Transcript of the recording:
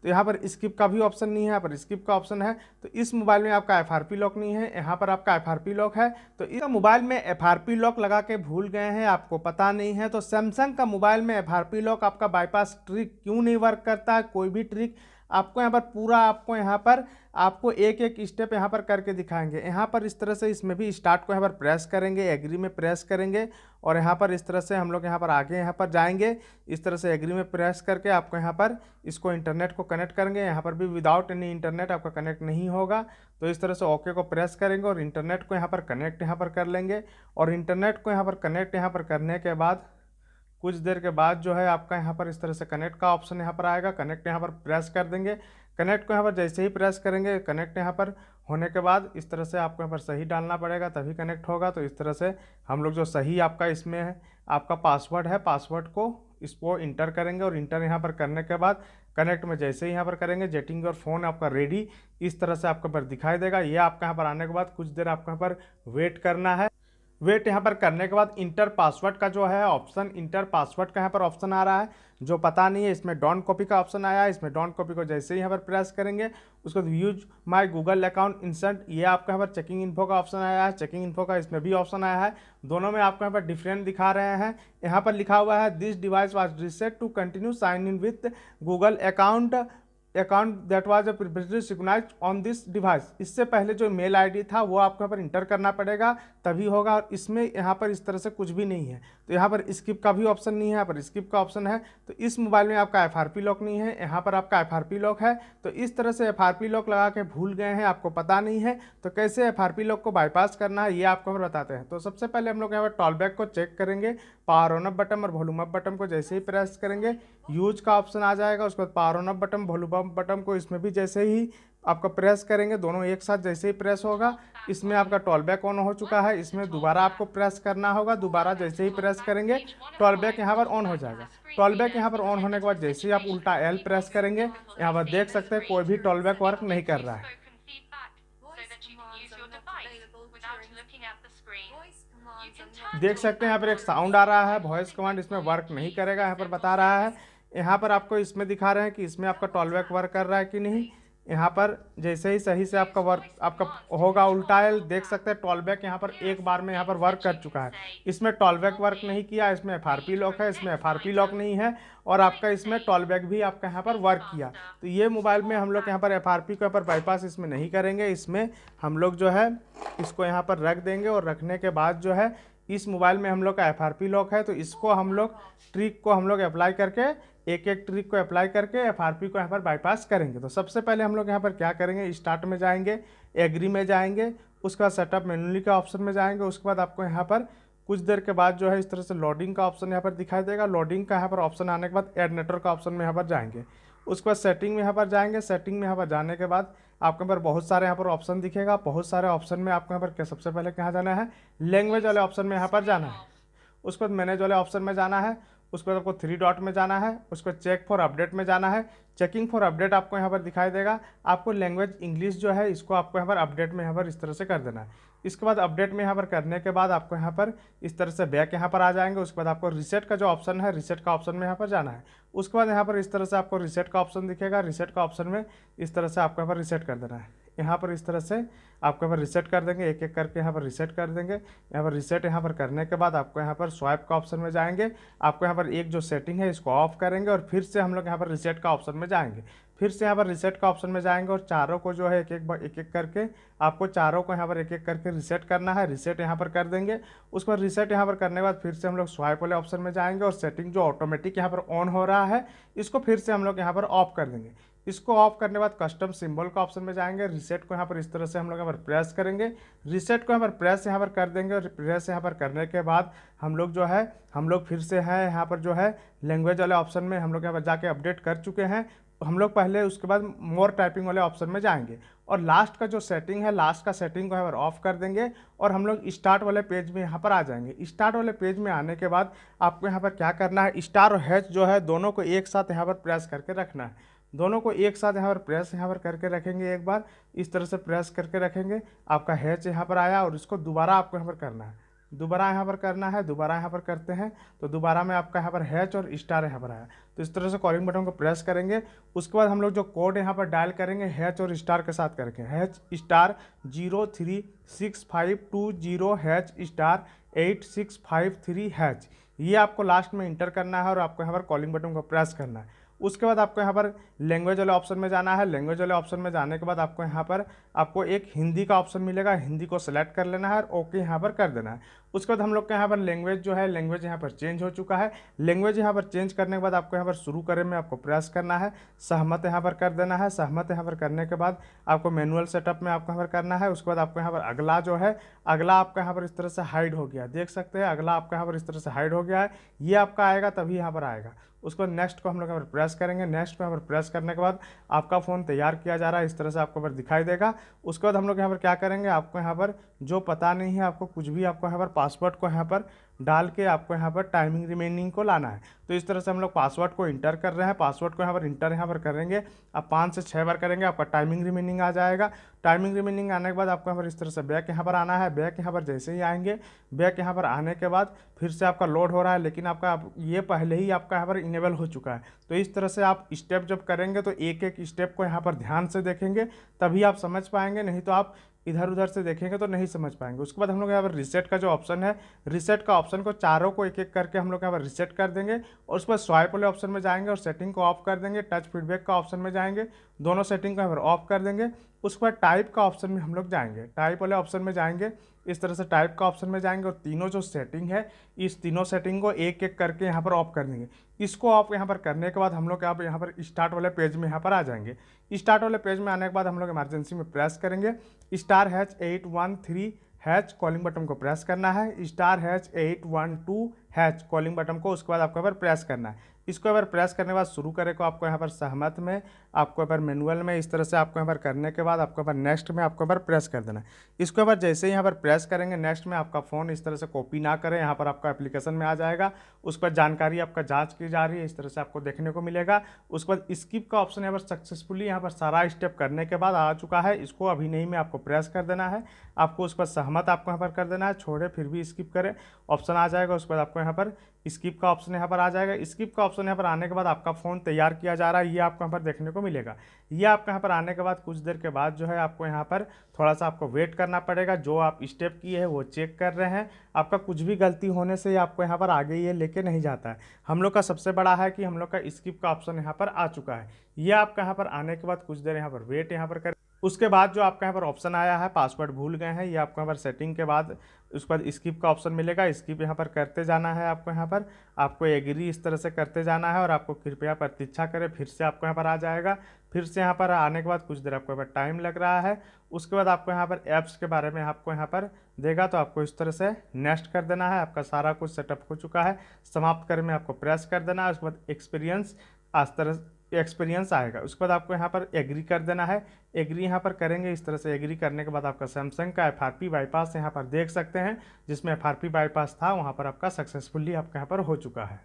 तो यहाँ पर स्किप का भी ऑप्शन नहीं है, यहाँ पर स्किप का ऑप्शन है। तो इस मोबाइल में आपका FRP लॉक नहीं है, यहाँ पर आपका FRP लॉक है। तो इस मोबाइल में FRP लॉक लगा के भूल गए हैं, आपको पता नहीं है। तो सैमसंग का मोबाइल में FRP लॉक आपका बाईपास ट्रिक क्यों नहीं वर्क करता है, कोई भी ट्रिक आपको यहाँ पर पूरा आपको एक एक स्टेप यहाँ पर करके दिखाएंगे। यहाँ पर इस तरह से इसमें भी स्टार्ट को यहाँ पर प्रेस करेंगे, एग्री में प्रेस करेंगे और यहाँ पर इस तरह से हम लोग यहाँ पर आगे यहाँ पर जाएंगे। इस तरह से एग्री में प्रेस करके आपको यहाँ पर इसको इंटरनेट को कनेक्ट करेंगे। यहाँ पर भी विदाउट एनी इंटरनेट आपका कनेक्ट नहीं होगा। तो इस तरह से ओके को प्रेस करेंगे और इंटरनेट को यहाँ पर कनेक्ट यहाँ पर कर लेंगे। और इंटरनेट को यहाँ पर कनेक्ट यहाँ पर करने के बाद कुछ देर के बाद जो है आपका यहाँ पर इस तरह से कनेक्ट का ऑप्शन यहाँ पर आएगा। कनेक्ट यहाँ पर प्रेस कर देंगे। कनेक्ट को यहाँ पर जैसे ही प्रेस करेंगे, कनेक्ट यहाँ पर होने के बाद इस तरह से आपको यहाँ पर सही डालना पड़ेगा तभी कनेक्ट होगा। तो इस तरह से हम लोग जो सही आपका इसमें है आपका पासवर्ड है, पासवर्ड को इसको इंटर करेंगे और इंटर यहाँ पर करने के बाद कनेक्ट में जैसे ही यहाँ पर करेंगे जेटिंग और फ़ोन आपका रेडी इस तरह से आपके पर दिखाई देगा। ये आपका यहाँ पर आने के बाद कुछ देर आपको यहाँ पर वेट करना है। वेट यहाँ पर करने के बाद इंटर पासवर्ड का जो है ऑप्शन, इंटर पासवर्ड का यहाँ पर ऑप्शन आ रहा है। जो पता नहीं है इसमें डोंट कॉपी का ऑप्शन आया है। इसमें डोंट कॉपी को जैसे ही यहाँ पर प्रेस करेंगे उसको use my Google account instant, ये आपका यहाँ पर चेकिंग इन्फो का ऑप्शन आया है। चेकिंग इन्फो का इसमें भी ऑप्शन आया है। दोनों में आपको यहाँ पर डिफरेंट दिखा रहे हैं। यहाँ पर लिखा हुआ है this device was reset to continue sign in with Google account that was previously synchronised on this device. इससे पहले जो मेल आईडी था वो आपको यहाँ पर इंटर करना पड़ेगा तभी होगा। और इसमें यहाँ पर इस तरह से कुछ भी नहीं है। तो यहाँ पर स्किप का भी ऑप्शन नहीं है, यहाँ पर स्किप का ऑप्शन है। तो इस मोबाइल में आपका FRP लॉक नहीं है, यहाँ पर आपका FRP लॉक है। तो इस तरह से FRP लॉक लगा के भूल गए हैं, आपको पता नहीं है। तो कैसे FRP लॉक को बाईपास करना है ये आपको हम बताते हैं। तो सबसे पहले हम लोग यहाँ पर टॉलबैक को चेक करेंगे। पावर ऑन अप बटन और वॉल्यूम अप बटन को जैसे ही प्रेस करेंगे यूज का ऑप्शन आ जाएगा। उसके बाद power on up button, volume up button को इसमें भी जैसे ही आपका प्रेस करेंगे, दोनों एक साथ जैसे ही प्रेस होगा इसमें आपका टॉलबैक ऑन हो चुका है। इसमें दोबारा आपको प्रेस करना होगा। दोबारा जैसे ही प्रेस करेंगे टॉलबैक यहाँ पर ऑन हो जाएगा। टॉलबैक यहाँ पर ऑन होने के बाद जैसे ही आप उल्टा L प्रेस करेंगे यहाँ पर देख सकते हैं कोई भी टॉलबैक वर्क नहीं कर रहा है। देख सकते हैं यहाँ पर एक साउंड आ रहा है, वॉइस कमांड इसमें वर्क नहीं करेगा, यहाँ पर बता रहा है। यहाँ पर आपको इसमें दिखा रहे हैं कि इसमें आपका टॉलबैक वर्क कर रहा है कि नहीं। यहाँ पर जैसे ही सही से आपका वर्क आपका होगा उल्टा L, देख सकते हैं टॉलबैक यहाँ पर एक बार में यहाँ पर वर्क कर चुका है। इसमें टॉलबैक वर्क नहीं किया, इसमें FRP लॉक है, इसमें FRP लॉक नहीं है और आपका इसमें टॉलबैक भी आपका यहाँ पर वर्क किया। तो ये मोबाइल में हम लोग यहाँ पर FRP के ऊपर बाईपास इसमें नहीं करेंगे। इसमें हम लोग जो है इसको यहाँ पर रख देंगे और रखने के बाद जो है इस मोबाइल में हम लोग का FRP लॉक है। तो इसको हम लोग ट्रिक को हम लोग अप्लाई करके एक एक ट्रिक को अप्लाई करके FRP को यहाँ पर बाईपास करेंगे। तो सबसे पहले हम लोग यहाँ पर क्या करेंगे, स्टार्ट में जाएंगे, एग्री में जाएंगे, उसके बाद सेटअप मैन्युअली के ऑप्शन में जाएंगे। उसके बाद आपको यहाँ पर कुछ देर के बाद जो है इस तरह से लोडिंग का ऑप्शन यहाँ पर दिखाई देगा। लोडिंग का यहाँ पर ऑप्शन आने के बाद ऐड नेटवर्क का ऑप्शन में यहाँ पर जाएंगे। उसके बाद सेटिंग में यहाँ पर जाएंगे। सेटिंग में यहाँ पर जाने के बाद आपके यहाँ पर बहुत सारे यहाँ पर ऑप्शन दिखेगा। बहुत सारे ऑप्शन में आपको यहाँ पर सबसे पहले कहाँ जाना है, लैंग्वेज वाले ऑप्शन में यहाँ पर जाना है। उसके बाद मैनेज वाले ऑप्शन में जाना है। उसके बाद आपको 3 डॉट में जाना है। उसके बाद चेक फॉर अपडेट में जाना है। चेकिंग फॉर अपडेट आपको यहाँ पर दिखाई देगा। आपको लैंग्वेज इंग्लिश जो है इसको आपको यहाँ पर अपडेट में यहाँ पर इस तरह से कर देना है। इसके बाद अपडेट में यहाँ पर करने के बाद आपको यहाँ पर इस तरह से बैक यहाँ पर आ जाएंगे। उसके बाद आपको रीसेट का जो ऑप्शन है, रीसेट का ऑप्शन में यहाँ पर जाना है। उसके बाद यहाँ पर इस तरह से आपको रीसेट का ऑप्शन दिखेगा। रीसेट का ऑप्शन में इस तरह से आपको यहाँ पर रीसेट कर देना है। यहाँ पर इस तरह से आपको यहाँ पर रीसेट कर देंगे, एक एक करके यहाँ पर रीसेट कर देंगे। यहाँ पर रीसेट यहाँ पर करने के बाद आपको यहाँ पर स्वाइप का ऑप्शन में जाएंगे। आपको यहाँ पर एक जो सेटिंग है इसको ऑफ करेंगे और फिर से हम लोग यहाँ पर रीसेट का ऑप्शन में जाएंगे। फिर से यहाँ पर रीसेट का ऑप्शन में जाएंगे और चारों को जो है एक एक करके आपको चारों को यहाँ पर एक एक करके रीसेट करना है। रीसेट यहाँ पर कर देंगे। उस पर रीसेट यहाँ पर करने के बाद फिर से हम लोग स्वाइप वाले ऑप्शन में जाएंगे और सेटिंग जो ऑटोमेटिक यहाँ पर ऑन हो रहा है इसको फिर से हम लोग यहाँ पर ऑफ कर देंगे। इसको ऑफ करने के बाद कस्टम सिंबल का ऑप्शन में जाएंगे। रीसेट को यहाँ पर इस तरह से हम लोग यहाँ पर प्रेस करेंगे। रीसेट को यहाँ पर प्रेस यहाँ पर कर देंगे और प्रेस यहाँ पर करने के बाद हम लोग जो है हम लोग फिर से हैं यहाँ पर जो है लैंग्वेज वाले ऑप्शन में हम लोग यहाँ पर जाके अपडेट कर चुके हैं। हम लोग पहले उसके बाद मोर टाइपिंग वाले ऑप्शन में जाएंगे और लास्ट का जो सेटिंग है, लास्ट का सेटिंग को यहाँ पर ऑफ कर देंगे और हम लोग स्टार्ट वाले पेज में यहाँ पर आ जाएंगे। स्टार्ट वाले पेज में आने के बाद आपको यहाँ पर क्या करना है, स्टार और हैच जो है दोनों को एक साथ यहाँ पर प्रेस करके रखना है। दोनों को एक साथ यहाँ पर प्रेस यहाँ पर करके रखेंगे। एक बार इस तरह से प्रेस करके रखेंगे। आपका हैच यहाँ पर आया और इसको दोबारा आपको यहाँ पर करना है। दोबारा यहाँ पर करना है, दोबारा यहाँ पर करते हैं तो दोबारा में आपका यहाँ पर हैच और स्टार यहाँ पर आया। तो इस तरह से कॉलिंग बटन को प्रेस करेंगे। उसके बाद हम लोग जो कोड यहाँ पर डायल करेंगे हैच और स्टार के साथ करेंगे, hatch star 03652 hatch star 8653 hatch, ये आपको लास्ट में इंटर करना है और आपको यहाँ पर कॉलिंग बटन को प्रेस करना है। उसके बाद आपको यहाँ पर लैंग्वेज वाले ऑप्शन में जाना है। लैंग्वेज वाले ऑप्शन में जाने के बाद आपको यहाँ पर आपको एक हिंदी का ऑप्शन मिलेगा, हिंदी को सेलेक्ट कर लेना है और ओके यहाँ पर कर देना है। उसके बाद हम लोग के यहाँ पर लैंग्वेज जो है, लैंग्वेज यहाँ पर चेंज हो चुका है। लैंग्वेज यहाँ पर चेंज करने के बाद आपको यहाँ पर शुरू करे में आपको प्रेस करना है, सहमत यहाँ पर कर देना है। सहमत यहाँ पर करने के बाद आपको मैनुअल सेटअप में आपको यहाँ पर करना है। उसके बाद आपको यहाँ पर अगला जो है, अगला आपका यहाँ पर इस तरह से हाइड हो गया, देख सकते हैं अगला आपका यहाँ पर इस तरह से हाइड हो गया है। ये आपका आएगा तभी यहाँ पर आएगा। उसको नेक्स्ट को हम लोग यहाँ पर प्रेस करेंगे। नेक्स्ट को यहाँ पर प्रेस करने के बाद आपका फ़ोन तैयार किया जा रहा है, इस तरह से आपको यहाँ पर दिखाई देगा। उसके बाद हम लोग यहाँ पर क्या करेंगे, आपको यहाँ पर जो पता नहीं है आपको कुछ भी, आपको यहाँ पर पासवर्ड को यहाँ पर डाल के आपको यहाँ पर टाइमिंग रिमेनिंग को लाना है। तो इस तरह से हम लोग पासवर्ड को इंटर कर रहे हैं। पासवर्ड को यहाँ पर इंटर यहाँ पर करेंगे, आप 5 से 6 बार करेंगे, आपका टाइमिंग रिमेनिंग आ जाएगा। टाइमिंग रिमेनिंग आने के बाद आपको यहाँ पर इस तरह से बैक यहाँ पर आना है। बैक यहाँ पर जैसे ही आएंगे, बैक यहाँ पर आने के बाद फिर से आपका लोड हो रहा है, लेकिन आपका ये पहले ही आपका यहाँ पर इनेबल हो चुका है। तो इस तरह से आप स्टेप जब करेंगे तो एक एक स्टेप को यहाँ पर ध्यान से देखेंगे, तभी आप समझ पाएंगे, नहीं तो आप इधर उधर से देखेंगे तो नहीं समझ पाएंगे। उसके बाद हम लोग यहाँ पर रिसेट का जो ऑप्शन है, रिसेट का ऑप्शन को चारों को एक एक करके हम लोग यहाँ पर रिसेट कर देंगे और उसके बाद स्वाइप वाले ऑप्शन में जाएंगे और सेटिंग को ऑफ कर देंगे। टच फीडबैक का ऑप्शन में जाएंगे, दोनों सेटिंग को यहाँ पर ऑफ कर देंगे। उसके बाद टाइप का ऑप्शन में हम लोग जाएंगे, टाइप वाले ऑप्शन में जाएंगे, इस तरह से टाइप का ऑप्शन में जाएंगे और तीनों जो सेटिंग है, इस तीनों सेटिंग को एक एक करके यहाँ पर ऑफ कर देंगे। इसको ऑफ यहाँ पर करने के बाद हम लोग यहाँ पर स्टार्ट वाले पेज में यहाँ पर आ जाएंगे। स्टार्ट वाले पेज में आने के बाद हम लोग इमरजेंसी में प्रेस करेंगे, star hatch 813 hatch calling button को प्रेस करना है, star hatch 812 hatch calling button को उसके बाद आपको यहाँ पर प्रेस करना है। इसको यहाँ पर प्रेस करने के बाद शुरू करे को आपको यहाँ पर सहमत में, आपको यहाँ पर मैनुअल में, इस तरह से आपको यहाँ पर करने के बाद आपको यहाँ पर नेक्स्ट में आपको यहाँ पर प्रेस कर देना है। इसको यहाँ पर जैसे ही यहाँ पर प्रेस करेंगे, नेक्स्ट में आपका फ़ोन इस तरह से कॉपी ना करें, यहाँ पर आपका एप्लीकेशन में आ जाएगा, उस पर जानकारी आपका जाँच की जा रही है, इस तरह से आपको देखने को मिलेगा। उसके बाद स्किप का ऑप्शन यहाँ पर सक्सेसफुली यहाँ पर सारा स्टेप करने के बाद आ चुका है, इसको अभी नहीं में आपको प्रेस कर देना है। आपको उस पर सहमत आपको यहाँ पर कर देना है, छोड़े फिर भी स्किप करें ऑप्शन आ जाएगा। उसके बाद आपको यहाँ पर स्किप का ऑप्शन यहाँ पर आ जाएगा। स्किप का ऑप्शन यहाँ पर आने के बाद आपका फ़ोन तैयार किया जा रहा है, ये आपको यहाँ पर देखने को मिलेगा। ये आपको यहाँ पर आने के बाद कुछ देर के बाद जो है आपको यहाँ पर थोड़ा सा आपको वेट करना पड़ेगा। जो आप स्टेप किए हैं वो चेक कर रहे हैं, आपका कुछ भी गलती होने से आपको यहाँ पर आगे ये लेके नहीं जाता है। हम लोग का सबसे बड़ा है कि हम लोग का स्किप का ऑप्शन यहाँ पर आ चुका है। ये आपका यहाँ पर आने के बाद कुछ देर यहाँ पर वेट यहाँ पर कर, उसके बाद जो आपका यहाँ पर ऑप्शन आया है पासवर्ड भूल गए हैं, ये आपको यहाँ पर सेटिंग के बाद उसके बाद स्किप का ऑप्शन मिलेगा। स्किप यहाँ पर करते जाना है, आपको यहाँ पर आपको एग्री इस तरह से करते जाना है और आपको कृपया प्रतीक्षा करें, फिर से आपको यहाँ पर आ जाएगा। फिर से यहाँ पर आने के बाद कुछ देर आपको यहाँ पर टाइम लग रहा है। उसके बाद आपको यहाँ पर ऐप्स के बारे में आपको यहाँ पर देगा, तो आपको इस तरह से नेक्स्ट कर देना है। आपका सारा कुछ सेटअप हो चुका है, समाप्त कर में आपको प्रेस कर देना है। उसके बाद एक्सपीरियंस इस तरह एक्सपीरियंस आएगा, उसके बाद आपको यहाँ पर एग्री कर देना है। एग्री यहाँ पर करेंगे, इस तरह से एग्री करने के बाद आपका सैमसंग का FRP बाईपास यहाँ पर देख सकते हैं, जिसमें FRP बाईपास था वहाँ पर आपका सक्सेसफुली आपका यहाँ पर हो चुका है।